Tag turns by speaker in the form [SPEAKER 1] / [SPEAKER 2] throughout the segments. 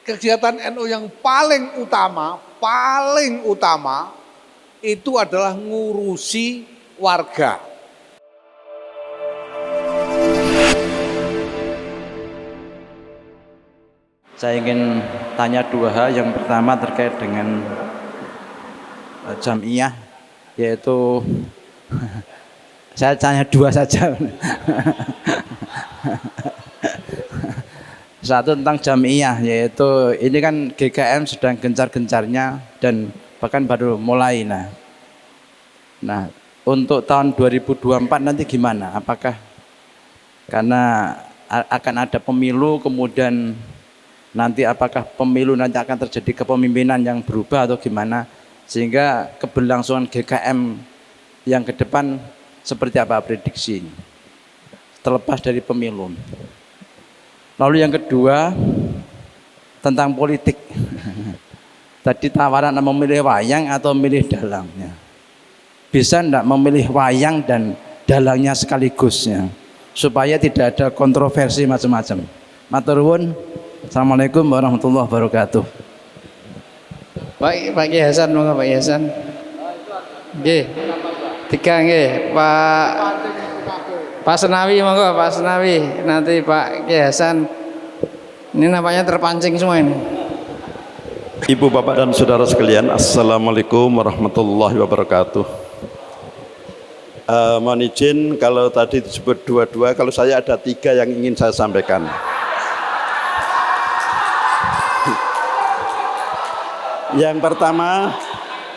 [SPEAKER 1] kegiatan NU yang paling utama itu adalah ngurusi warga.
[SPEAKER 2] Saya ingin tanya dua hal. Yang pertama terkait dengan jamiah, yaitu saya tanya dua saja. Satu tentang jamiah, yaitu ini kan GKM sedang gencar-gencarnya dan bahkan baru mulai. Nah, untuk tahun 2024 nanti gimana? Apakah karena akan ada pemilu, kemudian nanti apakah pemilu nanti akan terjadi kepemimpinan yang berubah atau gimana, sehingga keberlangsungan GKM yang ke depan seperti apa prediksi terlepas dari pemilu. Lalu yang kedua tentang politik. Tadi tawaran memilih wayang atau memilih dalangnya. Bisa enggak memilih wayang dan dalangnya sekaligus ya, supaya tidak ada kontroversi macam-macam. Matur nuwun. Assalamualaikum warahmatullahi wabarakatuh.
[SPEAKER 3] Pak Kiai Hasan, monggo Pak Kiai Hasan. Nggih. Tiga nggih, Pak Senawi, monggo Pak Senawi. Nanti Pak Kiai Hasan. Ini nampaknya terpancing semua ini.
[SPEAKER 4] Ibu, bapak dan saudara sekalian, assalamualaikum warahmatullahi wabarakatuh. Mohon izin kalau tadi disebut dua-dua, kalau saya ada tiga yang ingin saya sampaikan. Yang pertama,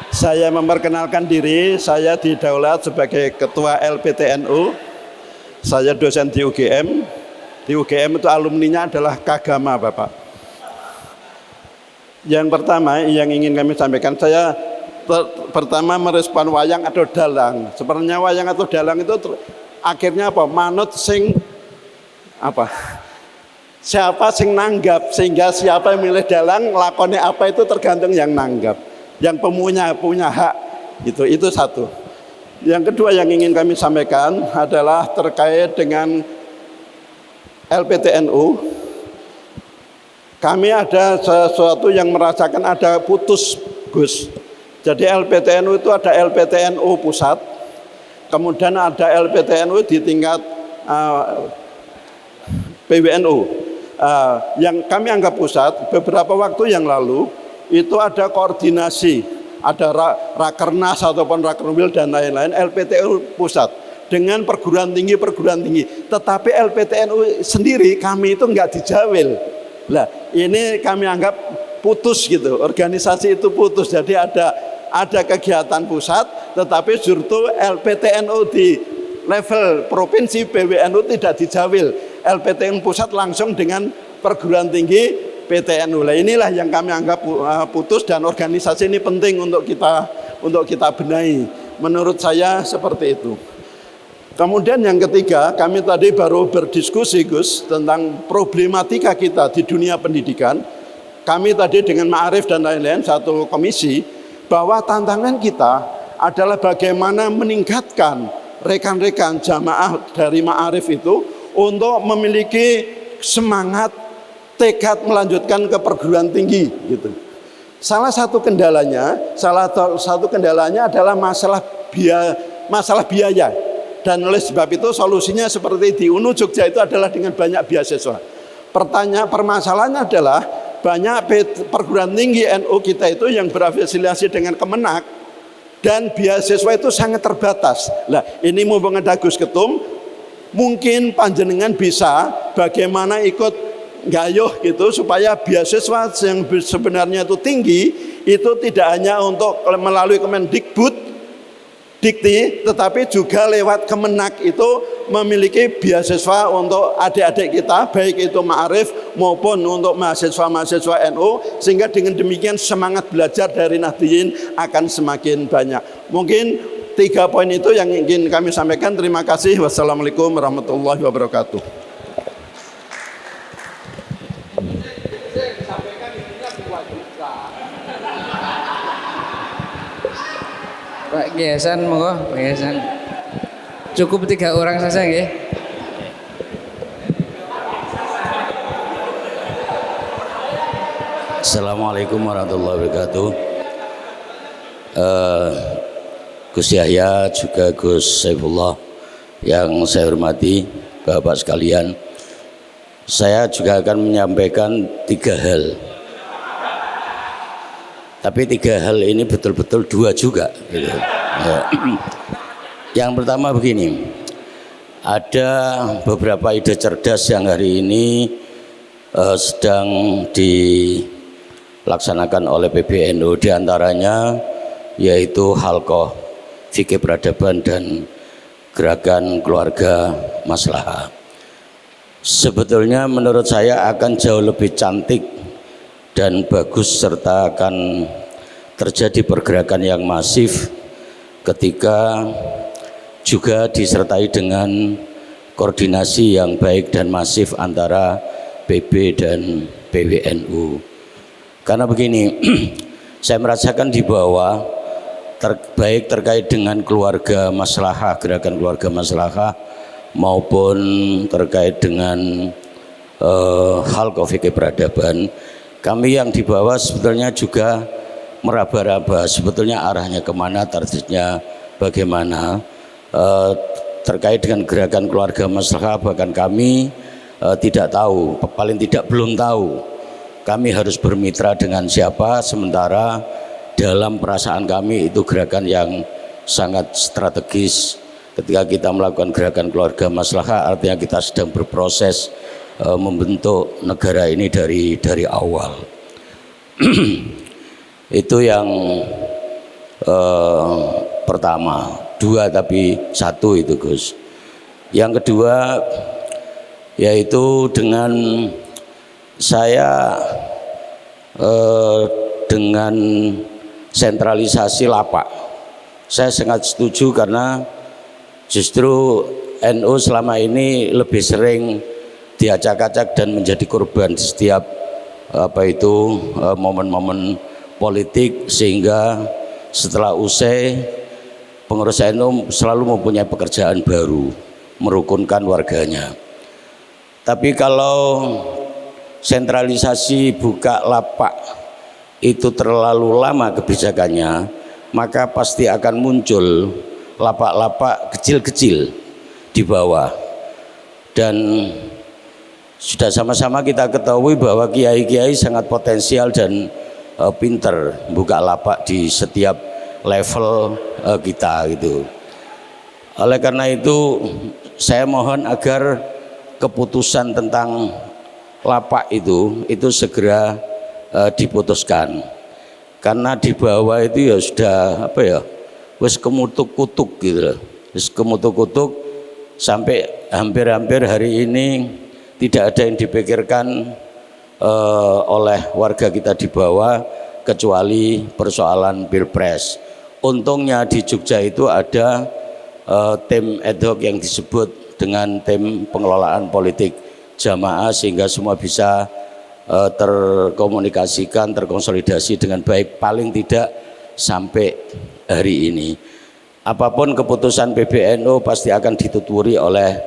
[SPEAKER 4] saya memperkenalkan diri, saya didaulat sebagai Ketua LPTNU. Saya dosen di UGM. Di UGM itu alumninya adalah Kagama, Bapak. Yang pertama yang ingin kami sampaikan, saya pertama merespon wayang atau dalang. Sebenarnya wayang atau dalang itu akhirnya apa? Manut sing apa? Siapa sing nanggap, sehingga siapa yang milih dalang lakonnya apa itu tergantung yang nanggap, yang punya hak. Itu satu. Yang kedua yang ingin kami sampaikan adalah terkait dengan LPTNU. Kami ada sesuatu yang merasakan ada putus, Gus. Jadi LPTNU itu ada LPTNU pusat, kemudian ada LPTNU di tingkat PWNU. Yang kami anggap pusat, beberapa waktu yang lalu itu ada koordinasi, ada rakernas ataupun rakerwil dan lain-lain LPTNU pusat dengan perguruan tinggi. Tetapi LPTNU sendiri kami itu enggak dijawil. Lah, ini kami anggap putus gitu, organisasi itu putus. Jadi ada kegiatan pusat, tetapi justru LPTNU di level provinsi PWNU tidak dijawil. LPTNU pusat langsung dengan perguruan tinggi PTNU. Lah, inilah yang kami anggap putus, dan organisasi ini penting untuk kita benahi. Menurut saya seperti itu. Kemudian yang ketiga, kami tadi baru berdiskusi, Gus, tentang problematika kita di dunia pendidikan. Kami tadi dengan Ma'arif dan lain-lain satu komisi, bahwa tantangan kita adalah bagaimana meningkatkan rekan-rekan jamaah dari Ma'arif itu untuk memiliki semangat, tekad melanjutkan ke perguruan tinggi gitu. Salah satu kendalanya adalah masalah biaya. Dan oleh sebab itu solusinya seperti di UNU Jogja itu adalah dengan banyak beasiswa. Permasalahannya adalah banyak perguruan tinggi NU kita itu yang berafiliasi dengan Kemenak, dan beasiswa itu sangat terbatas. Lah, ini mumpung ada Gus Ketum, mungkin panjenengan bisa bagaimana ikut gayuh gitu supaya beasiswa yang sebenarnya itu tinggi itu tidak hanya untuk melalui Kemendikbud Dikti, tetapi juga lewat Kemenak itu memiliki beasiswa untuk adik-adik kita, baik itu Ma'arif maupun untuk mahasiswa-mahasiswa NU, sehingga dengan demikian semangat belajar dari Nahdliyin akan semakin banyak. Mungkin 3 poin itu yang ingin kami sampaikan. Terima kasih. Wassalamualaikum warahmatullahi wabarakatuh.
[SPEAKER 3] Pak Kiai Hasan, monggo Pak Kiai Hasan. Cukup 3 orang saja nggih.
[SPEAKER 5] Assalamualaikum warahmatullahi wabarakatuh. Gus Yahya juga Gus Saifullah yang saya hormati, Bapak sekalian, saya juga akan menyampaikan 3 hal. Tapi 3 hal ini betul-betul 2 juga. Gitu. Ya. Yang pertama begini, ada beberapa ide cerdas yang hari ini sedang dilaksanakan oleh PBNU, diantaranya yaitu Halqah Fikih Peradaban dan Gerakan Keluarga Maslahah. Sebetulnya menurut saya akan jauh lebih cantik dan bagus serta akan terjadi pergerakan yang masif ketika juga disertai dengan koordinasi yang baik dan masif antara PB dan PBNU. Karena begini, saya merasakan di bawah baik terkait dengan keluarga maslahah, gerakan keluarga maslahah maupun terkait dengan Halqah Fikih Peradaban, kami yang di bawah sebetulnya juga meraba-raba sebetulnya arahnya kemana, targetnya bagaimana. Terkait dengan gerakan keluarga maslahah bahkan kami tidak tahu, paling tidak belum tahu kami harus bermitra dengan siapa, sementara dalam perasaan kami itu gerakan yang sangat strategis. Ketika kita melakukan gerakan keluarga maslahah, artinya kita sedang berproses membentuk negara ini dari awal. Itu yang pertama. 2 tapi 1 itu Gus. Yang kedua yaitu dengan saya dengan sentralisasi lapak. Saya sangat setuju karena justru NU selama ini lebih sering diacak-acak dan menjadi korban di setiap momen-momen politik, sehingga setelah usai pengurus NU selalu mempunyai pekerjaan baru, merukunkan warganya. Tapi kalau sentralisasi buka lapak itu terlalu lama kebijakannya, maka pasti akan muncul lapak-lapak kecil-kecil di bawah. Dan sudah sama-sama kita ketahui bahwa kiai-kiai sangat potensial dan pinter buka lapak di setiap level kita gitu. Oleh karena itu saya mohon agar keputusan tentang lapak itu segera diputuskan, karena di bawah itu ya sudah wis kemutuk-kutuk gitu loh, wis kemutuk-kutuk sampai hampir-hampir hari ini tidak ada yang dipikirkan oleh warga kita di bawah kecuali persoalan pilpres. Untungnya di Jogja itu ada tim ad hoc yang disebut dengan tim pengelolaan politik jamaah, sehingga semua bisa terkomunikasikan, terkonsolidasi dengan baik, paling tidak sampai hari ini. Apapun keputusan PBNU pasti akan dituturi oleh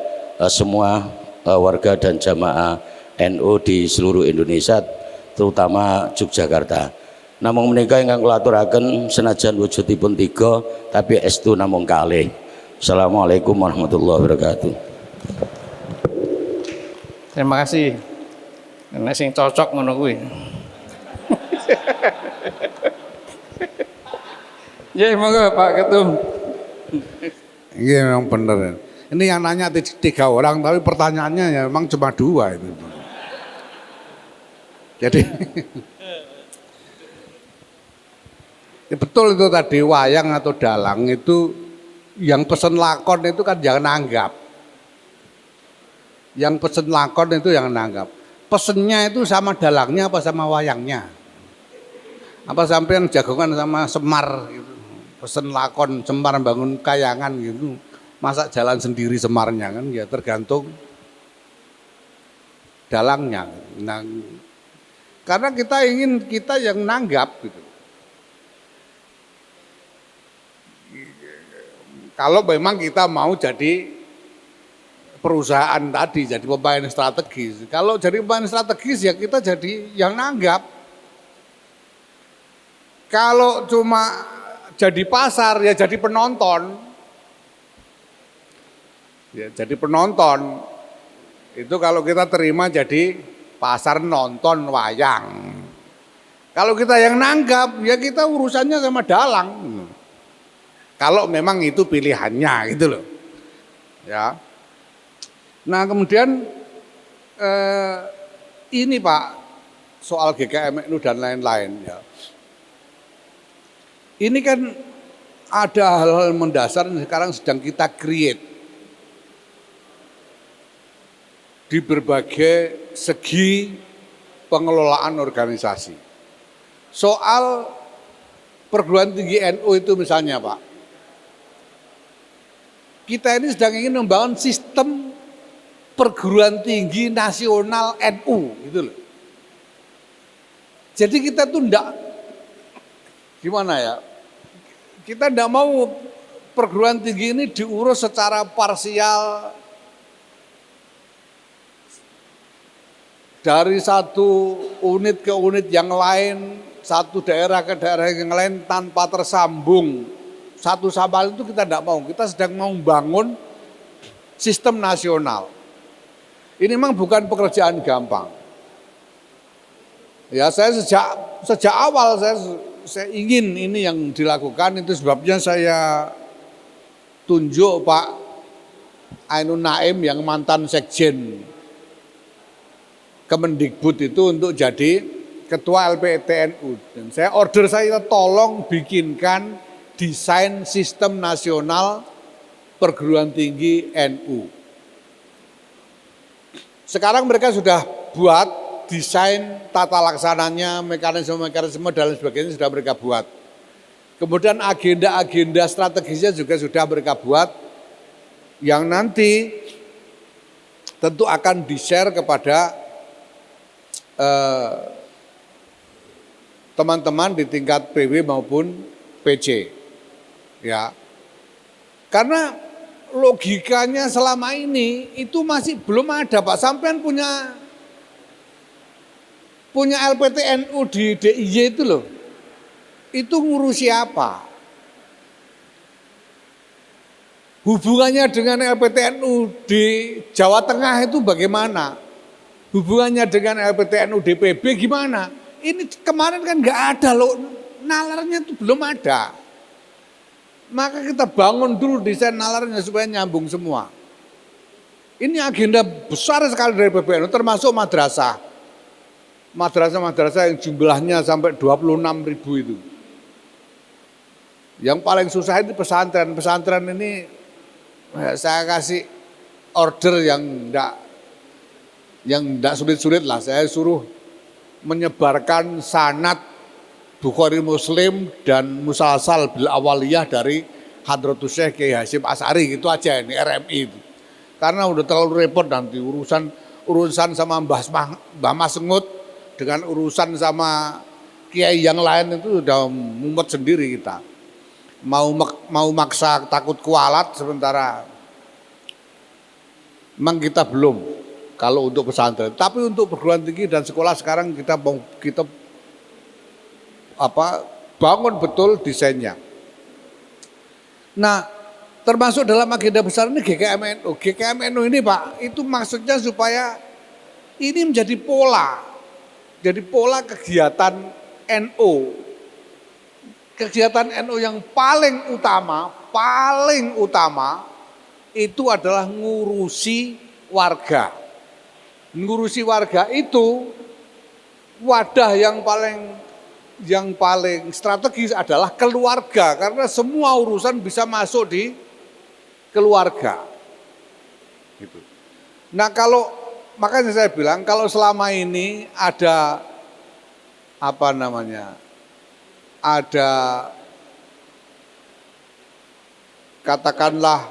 [SPEAKER 5] semua warga dan jamaah NU di seluruh Indonesia, terutama Yogyakarta. Namung menika ingkang kula aturaken senajan wujudipun 3 tapi estu namung kalih. Assalamualaikum warahmatullahi wabarakatuh.
[SPEAKER 3] Terima kasih. Nek sing cocok ngono kuwi. Ya, monggo Pak Ketum.
[SPEAKER 1] Iya memang benar. Ini yang nanya 3 orang, tapi pertanyaannya ya memang cuma 2 itu. Jadi ya betul itu tadi, wayang atau dalang itu yang pesen lakon itu kan jangan nanggap. Yang pesen lakon itu jangan nanggap. Pesennya itu sama dalangnya apa sama wayangnya? Apa sampai yang jagongan sama Semar gitu. Pesen lakon Semar bangun kayangan gitu. Masa jalan sendiri Semarnya kan, ya tergantung dalangnya. Nah, karena kita ingin kita yang nanggap gitu. Kalau memang kita mau jadi perusahaan tadi, jadi pemain strategis. Kalau jadi pemain strategis ya kita jadi yang nanggap. Kalau cuma jadi pasar ya jadi penonton. Ya, jadi penonton. Itu kalau kita terima jadi pasar nonton wayang. Kalau kita yang nanggap ya kita urusannya sama dalang. Kalau memang itu pilihannya gitu loh. Ya. Nah, kemudian ini Pak soal GKMNU dan lain-lain ya. Ini kan ada hal-hal mendasar yang sekarang sedang kita create di berbagai segi pengelolaan organisasi. Soal perguruan tinggi NU itu misalnya Pak, kita ini sedang ingin membangun sistem perguruan tinggi nasional NU gitu loh. Jadi kita tuh gimana ya, kita enggak mau perguruan tinggi ini diurus secara parsial dari satu unit ke unit yang lain, satu daerah ke daerah yang lain tanpa tersambung satu sama lain, itu kita enggak mau. Kita sedang mau membangun sistem nasional. Ini memang bukan pekerjaan gampang. Ya, saya sejak awal saya ingin ini yang dilakukan, itu sebabnya saya tunjuk Pak Ainun Naim yang mantan sekjen Kemendikbud itu untuk jadi ketua LPTNU. Dan saya tolong bikinkan desain sistem nasional perguruan tinggi NU. Sekarang mereka sudah buat desain tata laksananya, mekanisme dan lain sebagainya sudah mereka buat. Kemudian agenda-agenda strategisnya juga sudah mereka buat, yang nanti tentu akan di-share kepada teman-teman di tingkat PW maupun PC. Ya. Karena logikanya selama ini itu masih belum ada Pak. Sampean punya LPTNU di DIY itu loh. Itu ngurusi apa? Hubungannya dengan LPTNU di Jawa Tengah itu bagaimana? Hubungannya dengan LPTNU DPB gimana? Ini kemarin kan nggak ada loh, nalarnya itu belum ada. Maka kita bangun dulu desain nalarnya supaya nyambung semua. Ini agenda besar sekali dari PBNU, termasuk madrasah. Madrasah-madrasah yang jumlahnya sampai 26.000 itu. Yang paling susah itu pesantren. Pesantren ini saya kasih order yang enggak sulit-sulit lah. Saya suruh menyebarkan sanad Bukhari Muslim dan musalsal bil awaliyah dari Hadratus Syekh Kiai Hasyim Asy'ari, gitu aja ini RMI itu. Karena udah terlalu repot nanti urusan sama Mbah Masengut dengan urusan sama kiai yang lain itu udah mumet sendiri kita. Mau maksa takut kualat sementara memang kita belum kalau untuk pesantren. Tapi untuk perguruan tinggi dan sekolah sekarang kita bangun betul desainnya. Nah, termasuk dalam agenda besar ini GKMNU. GKMNU ini Pak, itu maksudnya supaya ini menjadi pola. Jadi pola kegiatan NU. Kegiatan NU yang paling utama itu adalah ngurusi warga. Ngurusi warga itu wadah yang paling strategis adalah keluarga, karena semua urusan bisa masuk di keluarga. Gitu. Nah, makanya saya bilang kalau selama ini ada katakanlah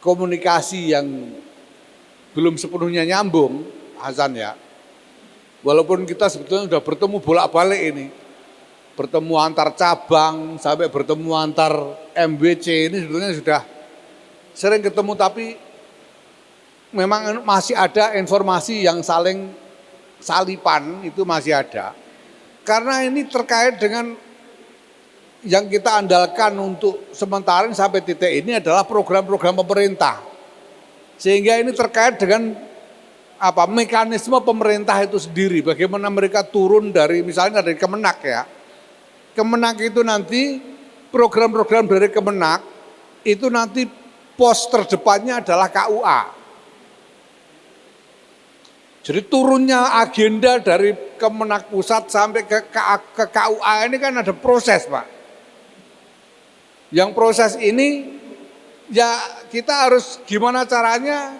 [SPEAKER 1] komunikasi yang belum sepenuhnya nyambung, Hasan ya. Walaupun kita sebetulnya sudah bertemu bolak-balik ini. Bertemu antar cabang sampai bertemu antar MWC, ini sebetulnya sudah sering ketemu, tapi memang masih ada informasi yang saling salipan, itu masih ada. Karena ini terkait dengan yang kita andalkan untuk sementara ini sampai titik ini adalah program-program pemerintah. Sehingga ini terkait dengan mekanisme pemerintah itu sendiri, bagaimana mereka turun dari misalnya dari Kemenak ya. Kemenak itu nanti program-program dari Kemenak itu nanti pos terdepannya adalah KUA. Jadi turunnya agenda dari Kemenak Pusat sampai ke KUA ini kan ada proses, Pak. Yang proses ini ya kita harus gimana caranya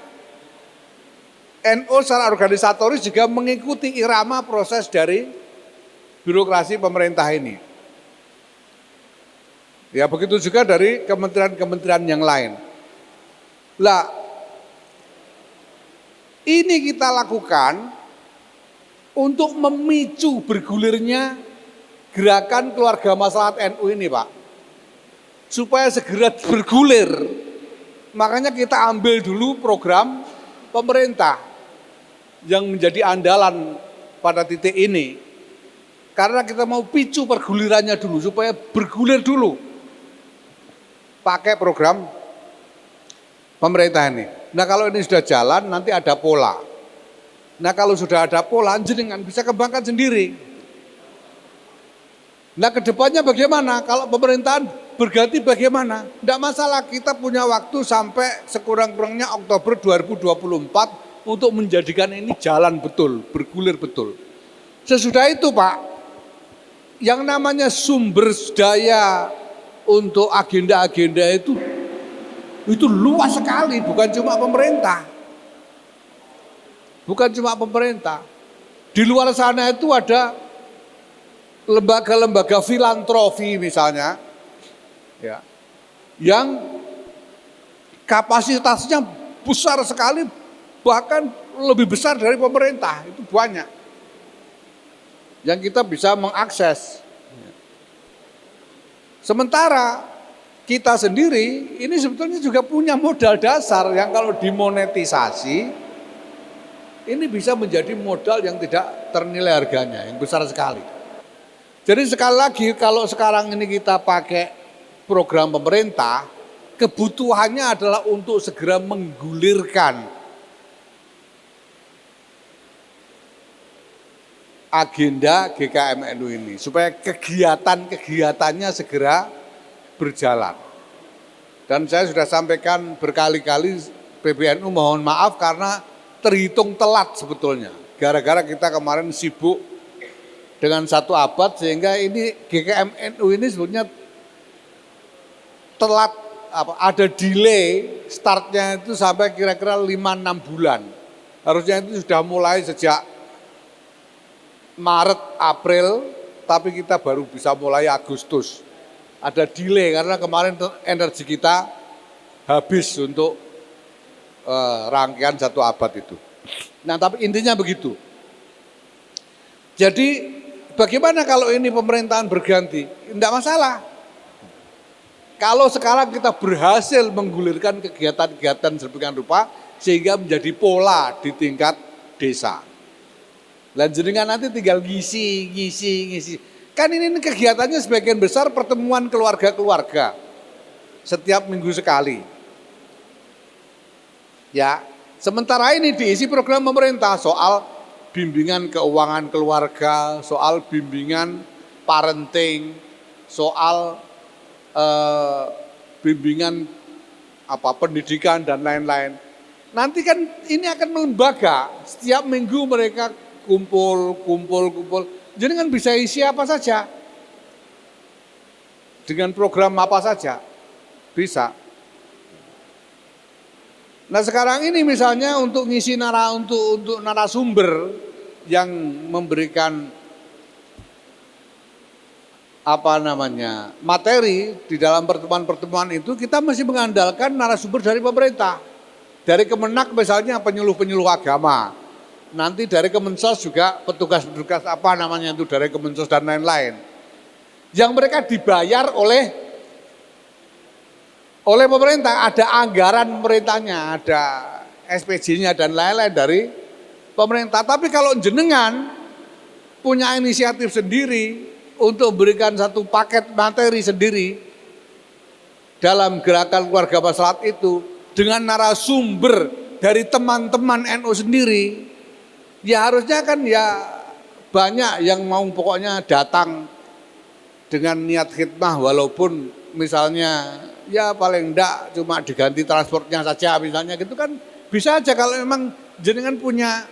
[SPEAKER 1] NU secara organisatoris juga mengikuti irama proses dari birokrasi pemerintah ini. Ya begitu juga dari kementerian-kementerian yang lain. Lah, ini kita lakukan untuk memicu bergulirnya gerakan keluarga maslahat NU ini, Pak. Supaya segera bergulir. Makanya kita ambil dulu program pemerintah yang menjadi andalan pada titik ini. Karena kita mau picu pergulirannya dulu supaya bergulir dulu. Pakai program pemerintah ini. Nah kalau ini sudah jalan nanti ada pola. Nah kalau sudah ada pola jenengan bisa kembangkan sendiri. Nah kedepannya bagaimana? Kalau pemerintahan berganti bagaimana? Tidak masalah, kita punya waktu sampai sekurang-kurangnya Oktober 2024 untuk menjadikan ini jalan betul, bergulir betul. Sesudah itu Pak, yang namanya sumber daya untuk agenda-agenda itu luas sekali, bukan cuma pemerintah. Bukan cuma pemerintah. Di luar sana itu ada lembaga-lembaga filantropi misalnya, ya, yang kapasitasnya besar sekali, bahkan lebih besar dari pemerintah, itu banyak. Yang kita bisa mengakses. Sementara kita sendiri ini sebetulnya juga punya modal dasar yang kalau dimonetisasi, ini bisa menjadi modal yang tidak ternilai harganya, yang besar sekali. Jadi sekali lagi kalau sekarang ini kita pakai program pemerintah, kebutuhannya adalah untuk segera menggulirkan agenda GKMNU ini supaya kegiatan-kegiatannya segera berjalan. Dan saya sudah sampaikan berkali-kali PBNU mohon maaf karena terhitung telat sebetulnya. Gara-gara kita kemarin sibuk dengan 1 abad sehingga ini GKMNU ini sebetulnya telat, ada delay startnya itu sampai kira-kira 5-6 bulan. Harusnya itu sudah mulai sejak Maret, April, tapi kita baru bisa mulai Agustus. Ada delay karena kemarin energi kita habis untuk rangkaian 1 abad itu. Nah tapi intinya begitu. Jadi bagaimana kalau ini pemerintahan berganti? Tidak masalah. Kalau sekarang kita berhasil menggulirkan kegiatan-kegiatan sedemikian rupa sehingga menjadi pola di tingkat desa. Dan jenengan nanti tinggal ngisi. Kan ini kegiatannya sebagian besar pertemuan keluarga-keluarga. Setiap minggu sekali. Ya, sementara ini diisi program pemerintah soal bimbingan keuangan keluarga, soal bimbingan parenting, soal bimbingan pendidikan dan lain-lain. Nanti kan ini akan melembaga, setiap minggu mereka kumpul. Jadi kan bisa isi apa saja, dengan program apa saja, bisa. Nah sekarang ini misalnya untuk ngisi untuk narasumber yang memberikan materi di dalam pertemuan-pertemuan itu kita masih mengandalkan narasumber dari pemerintah. Dari Kemenak misalnya penyuluh-penyuluh agama. Nanti dari Kemensos juga petugas-petugas itu dari Kemensos dan lain-lain. Yang mereka dibayar oleh pemerintah, ada anggaran pemerintahnya, ada SPJ-nya dan lain-lain dari pemerintah. Tapi kalau jenengan punya inisiatif sendiri untuk memberikan satu paket materi sendiri dalam gerakan keluarga maslahat itu dengan narasumber dari teman-teman NU sendiri, ya harusnya kan ya banyak yang mau pokoknya datang dengan niat khidmah walaupun misalnya ya paling enggak cuma diganti transportnya saja misalnya gitu kan bisa aja kalau memang jenengan punya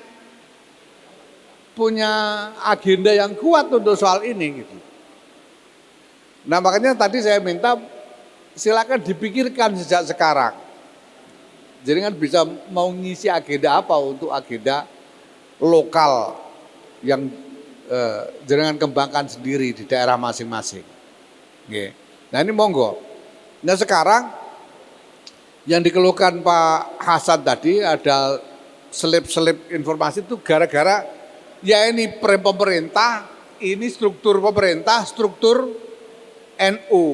[SPEAKER 1] agenda yang kuat untuk soal ini gitu. Nah makanya tadi saya minta silakan dipikirkan sejak sekarang. Jenengan bisa mau ngisi agenda apa untuk agenda lokal yang jenengan kembangkan sendiri di daerah masing-masing. Oke. Nah ini monggo. Nah sekarang yang dikeluhkan Pak Hasan tadi ada selip-selip informasi itu gara-gara ya ini pemerintah, ini struktur pemerintah, struktur NU.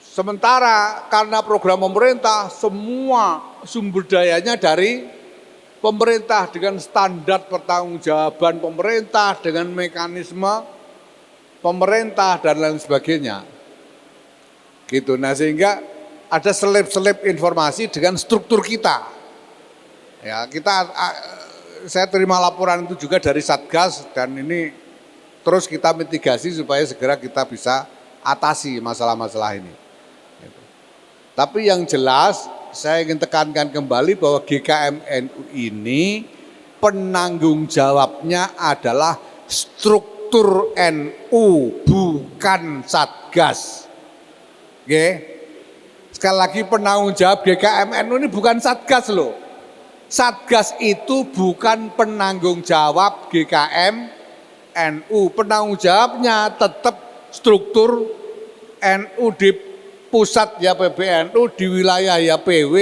[SPEAKER 1] Sementara karena program pemerintah semua sumber dayanya dari pemerintah dengan standar pertanggungjawaban pemerintah, dengan mekanisme pemerintah dan lain sebagainya. Gitu. Nah, sehingga ada selip-selip informasi dengan struktur kita. Ya, saya terima laporan itu juga dari Satgas dan ini terus kita mitigasi supaya segera kita bisa atasi masalah-masalah ini. Gitu. Tapi yang jelas saya ingin tekankan kembali bahwa GKMNU ini penanggung jawabnya adalah struktur NU, bukan Satgas. Oke. Sekali lagi penanggung jawab GKMNU ini bukan Satgas loh. Satgas itu bukan penanggung jawab GKMNU. Penanggung jawabnya tetap struktur NU di pusat ya PBNU, di wilayah ya PW,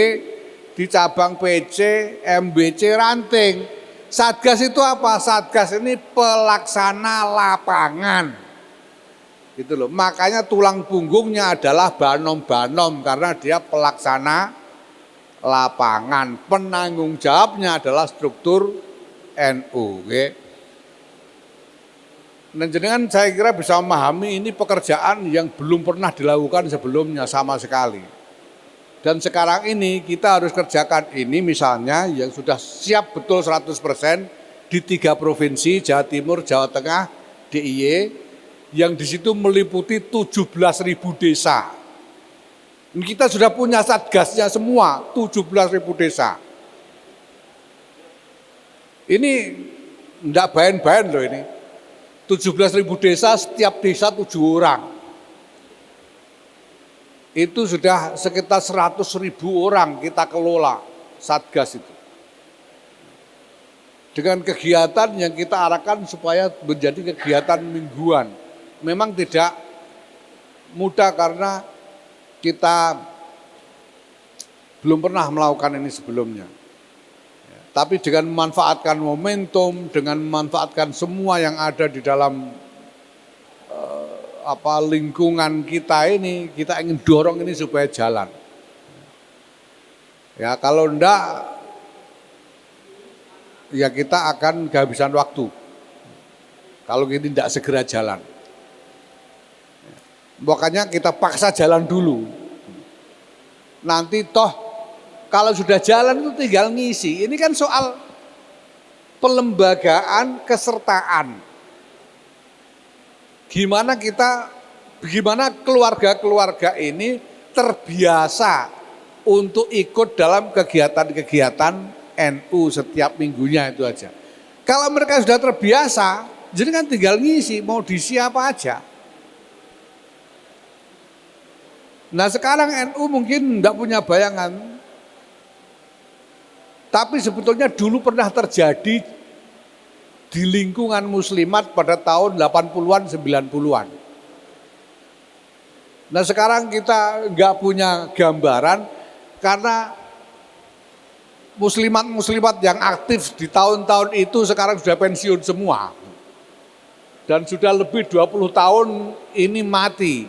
[SPEAKER 1] di cabang PC, MBC, ranting. Satgas itu apa? Satgas ini pelaksana lapangan. Gitu loh. Makanya tulang punggungnya adalah Banom-Banom karena dia pelaksana lapangan. Penanggung jawabnya adalah struktur NU. Okay? Dan jenengan saya kira bisa memahami ini pekerjaan yang belum pernah dilakukan sebelumnya sama sekali. Dan sekarang ini kita harus kerjakan ini misalnya yang sudah siap betul 100% di 3 provinsi, Jawa Timur, Jawa Tengah, DIY, yang di situ meliputi 17.000 desa. Kita sudah punya satgasnya semua, 17.000 desa. Ini enggak bayan-bayan loh ini. 17.000 desa, setiap desa 7 orang. Itu sudah sekitar 100.000 orang kita kelola Satgas itu. Dengan kegiatan yang kita arahkan supaya menjadi kegiatan mingguan. Memang tidak mudah karena kita belum pernah melakukan ini sebelumnya. Tapi dengan memanfaatkan momentum, dengan memanfaatkan semua yang ada di dalam lingkungan kita ini, kita ingin dorong ini supaya jalan. Ya kalau enggak, ya kita akan kehabisan waktu. Kalau ini tidak segera jalan. Makanya kita paksa jalan dulu. Nanti toh kalau sudah jalan itu tinggal ngisi. Ini kan soal pelembagaan kesertaan. Gimana keluarga-keluarga ini terbiasa untuk ikut dalam kegiatan-kegiatan NU setiap minggunya itu aja. Kalau mereka sudah terbiasa, jadi kan tinggal ngisi, mau diisi apa aja. Nah sekarang NU mungkin enggak punya bayangan. Tapi sebetulnya dulu pernah terjadi di lingkungan muslimat pada tahun 80-an, 90-an. Nah sekarang kita nggak punya gambaran karena muslimat-muslimat yang aktif di tahun-tahun itu sekarang sudah pensiun semua. Dan sudah lebih 20 tahun ini mati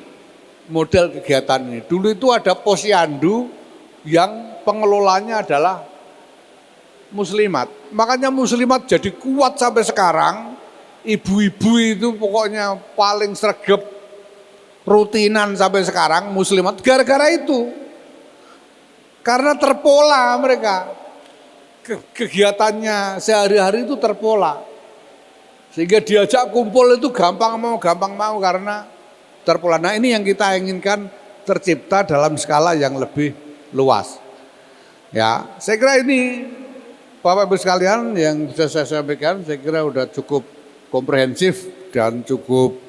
[SPEAKER 1] model kegiatan ini. Dulu itu ada posyandu yang pengelolanya adalah muslimat. Makanya muslimat jadi kuat sampai sekarang ibu-ibu itu pokoknya paling sregep rutinan sampai sekarang muslimat gara-gara itu. Karena terpola mereka. Kegiatannya sehari-hari itu terpola. Sehingga diajak kumpul itu gampang mau karena terpola. Nah, ini yang kita inginkan tercipta dalam skala yang lebih luas. Ya, saya kira ini Bapak Ibu sekalian yang bisa saya sampaikan, saya kira udah cukup komprehensif dan cukup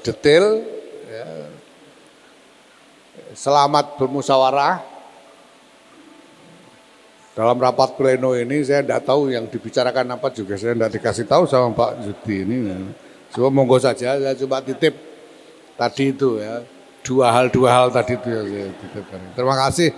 [SPEAKER 1] detail. Ya. Selamat bermusyawarah. Dalam rapat pleno ini saya tidak tahu yang dibicarakan apa juga, saya tidak dikasih tahu sama Pak Yudi ini. Cuma monggo saja, saya cuma titip tadi itu ya, dua hal tadi itu ya saya titipkan. Terima kasih.